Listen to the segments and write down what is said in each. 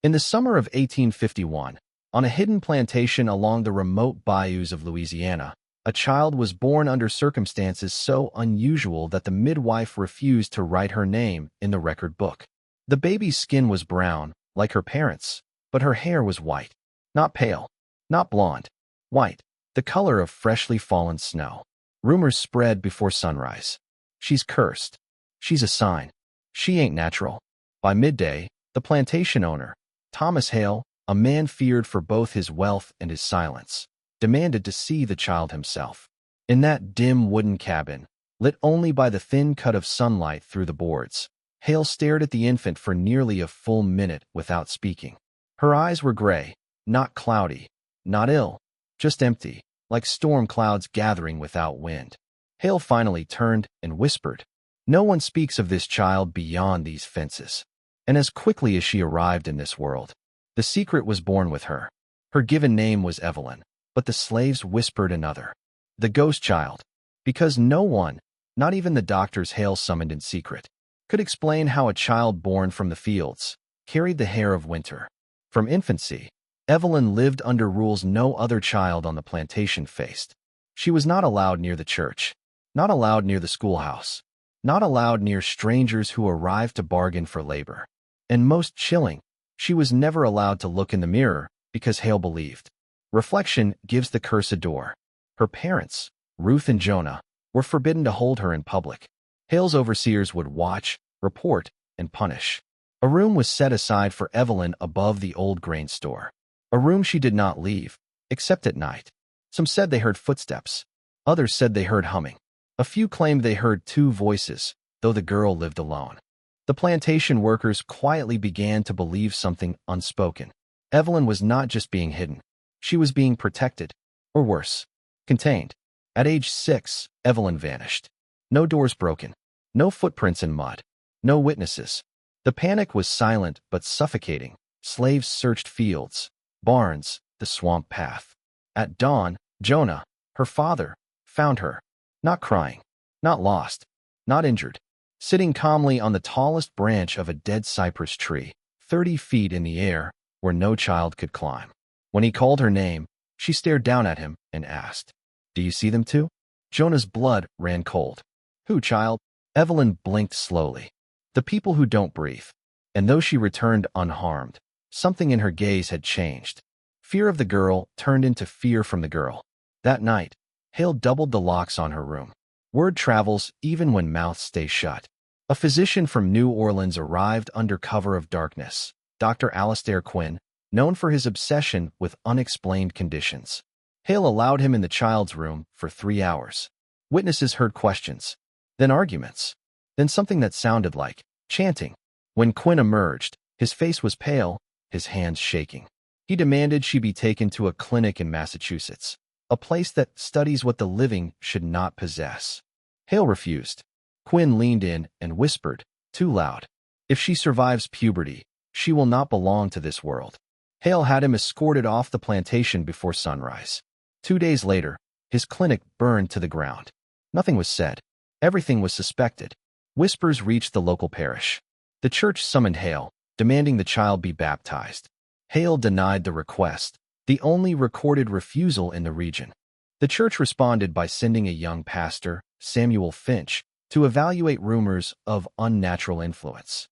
In the summer of 1851, on a hidden plantation along the remote bayous of Louisiana, a child was born under circumstances so unusual that the midwife refused to write her name in the record book. The baby's skin was brown, like her parents', but her hair was white. Not pale, not blonde, white, the color of freshly fallen snow. Rumors spread before sunrise. She's cursed. She's a sign. She ain't natural. By midday, the plantation owner, Thomas Hale, a man feared for both his wealth and his silence, demanded to see the child himself. In that dim wooden cabin, lit only by the thin cut of sunlight through the boards, Hale stared at the infant for nearly a full minute without speaking. Her eyes were gray, not cloudy, not ill, just empty, like storm clouds gathering without wind. Hale finally turned and whispered, "No one speaks of this child beyond these fences." And as quickly as she arrived in this world, the secret was born with her. Her given name was Evelyn, but the slaves whispered another, the ghost child, because no one, not even the doctors Hale summoned in secret, could explain how a child born from the fields carried the hair of winter. From infancy, Evelyn lived under rules no other child on the plantation faced. She was not allowed near the church, not allowed near the schoolhouse, not allowed near strangers who arrived to bargain for labor. And most chilling, she was never allowed to look in the mirror because Hale believed reflection gives the curse a door. Her parents, Ruth and Jonah, were forbidden to hold her in public. Hale's overseers would watch, report, and punish. A room was set aside for Evelyn above the old grain store. A room she did not leave, except at night. Some said they heard footsteps. Others said they heard humming. A few claimed they heard two voices, though the girl lived alone. The plantation workers quietly began to believe something unspoken. Evelyn was not just being hidden. She was being protected, or worse, contained. At age 6, Evelyn vanished. No doors broken, no footprints in mud, no witnesses. The panic was silent but suffocating. Slaves searched fields, barns, the swamp path. At dawn, Jonah, her father, found her, not crying, not lost, not injured, sitting calmly on the tallest branch of a dead cypress tree, 30 feet in the air, where no child could climb. When he called her name, she stared down at him and asked, "Do you see them too?" Jonah's blood ran cold. "Who, child?" Evelyn blinked slowly. "The people who don't breathe." And though she returned unharmed, something in her gaze had changed. Fear of the girl turned into fear from the girl. That night, Hale doubled the locks on her room. Word travels even when mouths stay shut. A physician from New Orleans arrived under cover of darkness, Dr. Alastair Quinn, known for his obsession with unexplained conditions. Hale allowed him in the child's room for 3 hours. Witnesses heard questions, then arguments, then something that sounded like chanting. When Quinn emerged, his face was pale, his hands shaking. He demanded she be taken to a clinic in Massachusetts, a place that studies what the living should not possess. Hale refused. Quinn leaned in and whispered, too loud, "If she survives puberty, she will not belong to this world." Hale had him escorted off the plantation before sunrise. 2 days later, his clinic burned to the ground. Nothing was said. Everything was suspected. Whispers reached the local parish. The church summoned Hale, demanding the child be baptized. Hale denied the request, the only recorded refusal in the region. The church responded by sending a young pastor, Samuel Finch, to evaluate rumors of unnatural influence.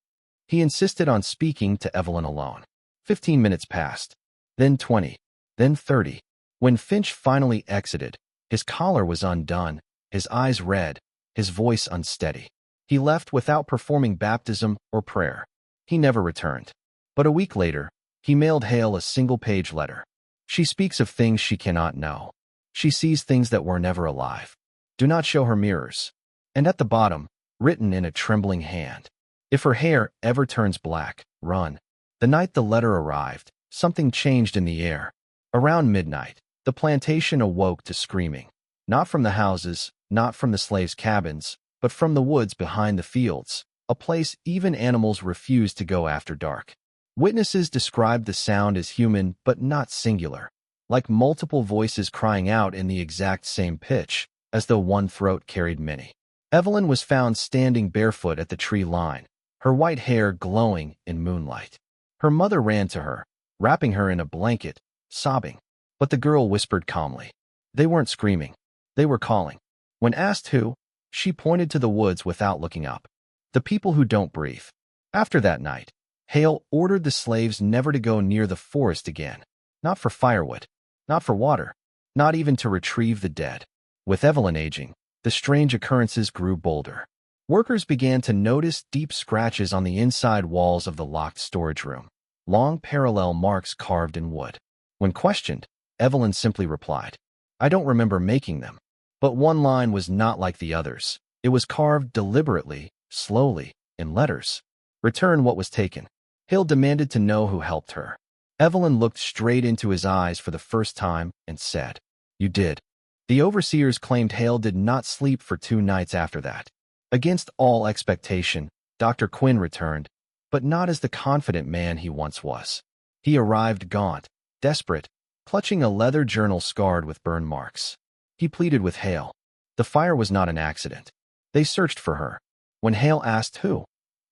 He insisted on speaking to Evelyn alone. 15 minutes passed, then 20, then 30. When Finch finally exited, his collar was undone, his eyes red, his voice unsteady. He left without performing baptism or prayer. He never returned. But a week later, he mailed Hale a single-page letter. She speaks of things she cannot know. She sees things that were never alive. Do not show her mirrors. And at the bottom, written in a trembling hand, if her hair ever turns black, run. The night the letter arrived, something changed in the air. Around midnight, the plantation awoke to screaming. Not from the houses, not from the slaves' cabins, but from the woods behind the fields, a place even animals refused to go after dark. Witnesses described the sound as human but not singular, like multiple voices crying out in the exact same pitch, as though one throat carried many. Evelyn was found standing barefoot at the tree line, her white hair glowing in moonlight. Her mother ran to her, wrapping her in a blanket, sobbing. But the girl whispered calmly. They weren't screaming. They were calling. When asked who, she pointed to the woods without looking up. The people who don't breathe. After that night, Hale ordered the slaves never to go near the forest again. Not for firewood. Not for water. Not even to retrieve the dead. With Evelyn aging, the strange occurrences grew bolder. Workers began to notice deep scratches on the inside walls of the locked storage room. Long parallel marks carved in wood. When questioned, Evelyn simply replied, "I don't remember making them." But one line was not like the others. It was carved deliberately, slowly, in letters. "Return what was taken." Hale demanded to know who helped her. Evelyn looked straight into his eyes for the first time and said, "You did." The overseers claimed Hale did not sleep for 2 nights after that. Against all expectation, Dr. Quinn returned, but not as the confident man he once was. He arrived gaunt, desperate, clutching a leather journal scarred with burn marks. He pleaded with Hale. The fire was not an accident. They searched for her. When Hale asked who,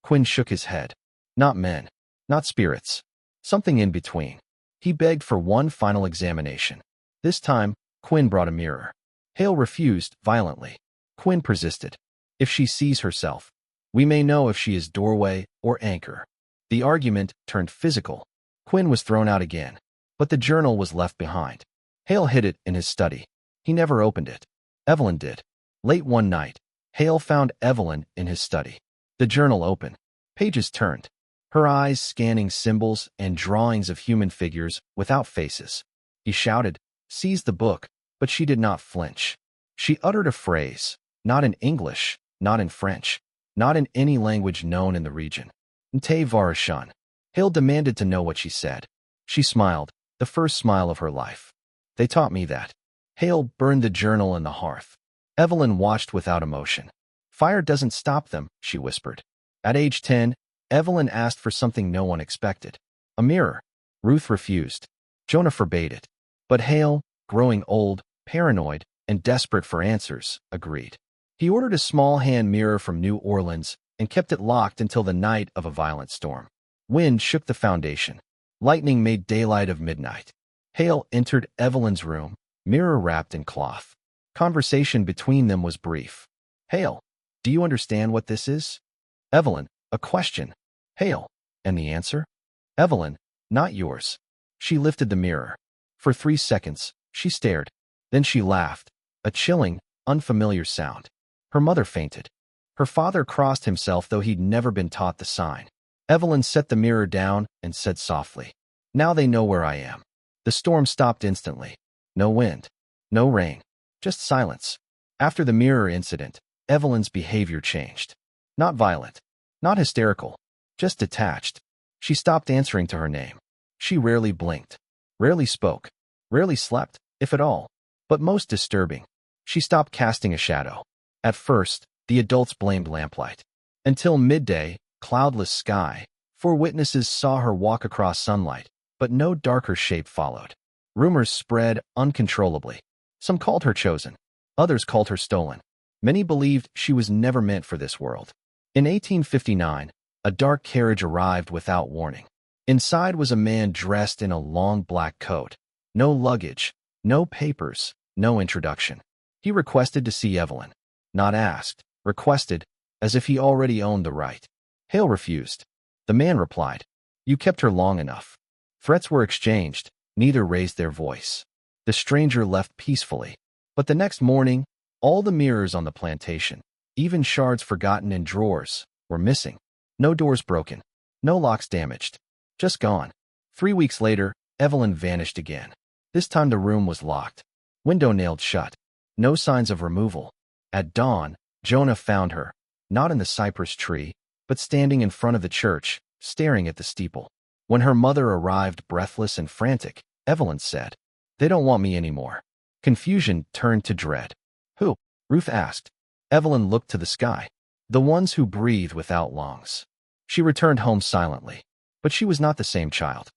Quinn shook his head. Not men. Not spirits. Something in between. He begged for one final examination. This time, Quinn brought a mirror. Hale refused violently. Quinn persisted. "If she sees herself, we may know if she is doorway or anchor." The argument turned physical. Quinn was thrown out again, but the journal was left behind. Hale hid it in his study. He never opened it. Evelyn did. Late one night, Hale found Evelyn in his study. The journal open. Pages turned. Her eyes scanning symbols and drawings of human figures without faces. He shouted, seized the book, but she did not flinch. She uttered a phrase, not in English, not in French, not in any language known in the region. Nte Varashan. Hale demanded to know what she said. She smiled, the first smile of her life. "They taught me that." Hale burned the journal in the hearth. Evelyn watched without emotion. "Fire doesn't stop them," she whispered. At age 10, Evelyn asked for something no one expected. A mirror. Ruth refused. Jonah forbade it. But Hale, growing old, paranoid, and desperate for answers, agreed. He ordered a small hand mirror from New Orleans and kept it locked until the night of a violent storm. Wind shook the foundation. Lightning made daylight of midnight. Hale entered Evelyn's room, mirror wrapped in cloth. Conversation between them was brief. "Hale, do you understand what this is?" Evelyn, a question. Hale, and the answer? Evelyn, not yours. She lifted the mirror. For 3 seconds, she stared. Then she laughed, a chilling, unfamiliar sound. Her mother fainted. Her father crossed himself, though he'd never been taught the sign. Evelyn set the mirror down and said softly, "Now they know where I am." The storm stopped instantly. No wind. No rain. Just silence. After the mirror incident, Evelyn's behavior changed. Not violent. Not hysterical. Just detached. She stopped answering to her name. She rarely blinked. Rarely spoke. Rarely slept, if at all. But most disturbing, she stopped casting a shadow. At first, the adults blamed lamplight. Until midday, cloudless sky, 4 witnesses saw her walk across sunlight, but no darker shape followed. Rumors spread uncontrollably. Some called her chosen. Others called her stolen. Many believed she was never meant for this world. In 1859, a dark carriage arrived without warning. Inside was a man dressed in a long black coat. No luggage, no papers, no introduction. He requested to see Evelyn. Not asked, requested, as if he already owned the right. Hale refused. The man replied, "You kept her long enough." Threats were exchanged. Neither raised their voice. The stranger left peacefully. But the next morning, all the mirrors on the plantation, even shards forgotten in drawers, were missing. No doors broken. No locks damaged. Just gone. 3 weeks later, Evelyn vanished again. This time the room was locked. Window nailed shut. No signs of removal. At dawn, Jonah found her, not in the cypress tree, but standing in front of the church, staring at the steeple. When her mother arrived breathless and frantic, Evelyn said, "They don't want me anymore." Confusion turned to dread. "Who?" Ruth asked. Evelyn looked to the sky. "The ones who breathe without lungs." She returned home silently. But she was not the same child.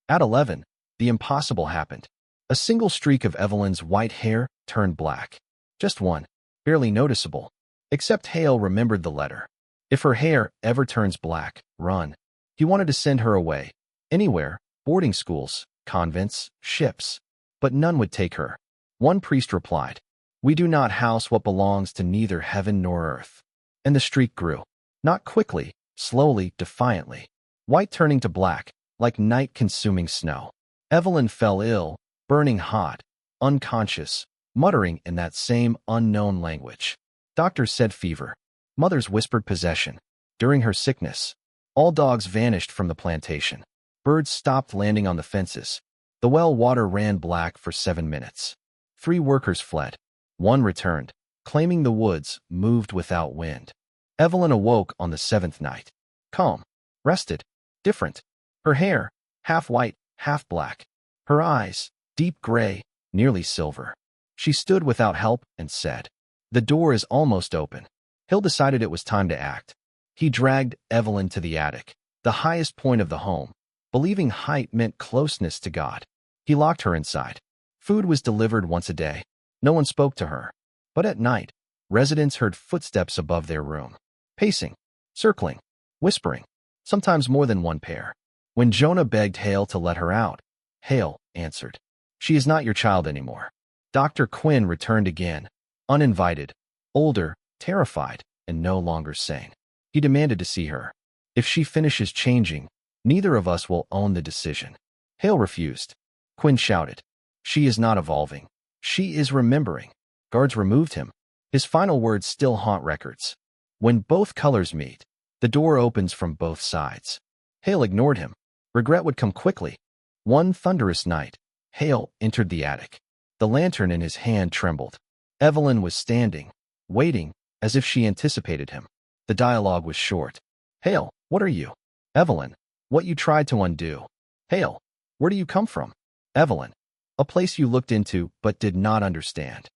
At 11, the impossible happened. A single streak of Evelyn's white hair turned black. Just one, barely noticeable. Except Hale remembered the letter. "If her hair ever turns black, run." He wanted to send her away, Anywhere, boarding schools, convents, ships. But none would take her. One priest replied, "We do not house what belongs to neither heaven nor earth." And the streak grew. Not quickly, slowly, defiantly. White turning to black, like night-consuming snow. Evelyn fell ill, burning hot, unconscious, muttering in that same unknown language. Doctors said fever. Mothers whispered possession. During her sickness, all dogs vanished from the plantation. Birds stopped landing on the fences. The well water ran black for 7 minutes. 3 workers fled. 1 returned, claiming the woods moved without wind. Evelyn awoke on the 7th night. Calm, rested, different. Her hair, half white, half black. Her eyes, deep gray, nearly silver. She stood without help and said, "The door is almost open." Hill decided it was time to act. He dragged Evelyn to the attic, the highest point of the home, believing height meant closeness to God. He locked her inside. Food was delivered once a day. No one spoke to her. But at night, residents heard footsteps above their room. Pacing, circling, whispering, sometimes more than one pair. When Jonah begged Hale to let her out, Hale answered, "She is not your child anymore." Dr. Quinn returned again, uninvited, older, terrified, and no longer sane. He demanded to see her. "If she finishes changing, neither of us will own the decision." Hale refused. Quinn shouted, "She is not evolving. She is remembering." Guards removed him. His final words still haunt records. "When both colors meet, the door opens from both sides." Hale ignored him. Regret would come quickly. One thunderous night, Hale entered the attic. The lantern in his hand trembled. Evelyn was standing, waiting, as if she anticipated him. The dialogue was short. "Hale, what are you?" "Evelyn, what you tried to undo." "Hale, where do you come from?" "Evelyn, a place you looked into but did not understand."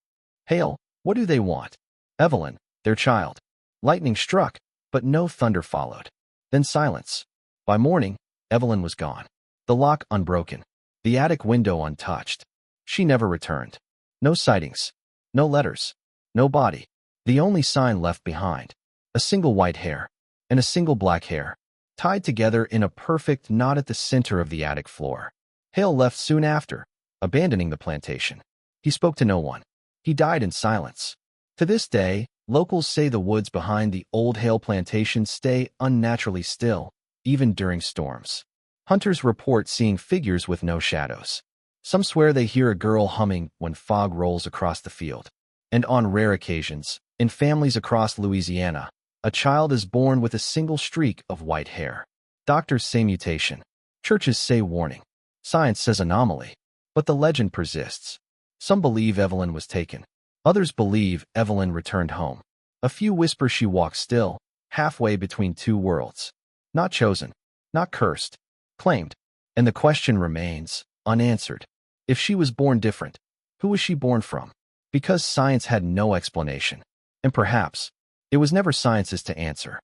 "Hale, what do they want?" "Evelyn, their child." Lightning struck, but no thunder followed. Then silence. By morning, Evelyn was gone. The lock unbroken. The attic window untouched. She never returned. No sightings. No letters. No body. The only sign left behind. A single white hair. And a single black hair. Tied together in a perfect knot at the center of the attic floor. Hale left soon after, abandoning the plantation. He spoke to no one. He died in silence. To this day, locals say the woods behind the old Hale plantation stay unnaturally still, even during storms. Hunters report seeing figures with no shadows. Some swear they hear a girl humming when fog rolls across the field. And on rare occasions, in families across Louisiana, a child is born with a single streak of white hair. Doctors say mutation. Churches say warning. Science says anomaly. But the legend persists. Some believe Evelyn was taken. Others believe Evelyn returned home. A few whisper she walked still, halfway between 2 worlds. Not chosen, not cursed, claimed. And the question remains, unanswered. If she was born different, who was she born from? Because science had no explanation. And perhaps, it was never science's to answer.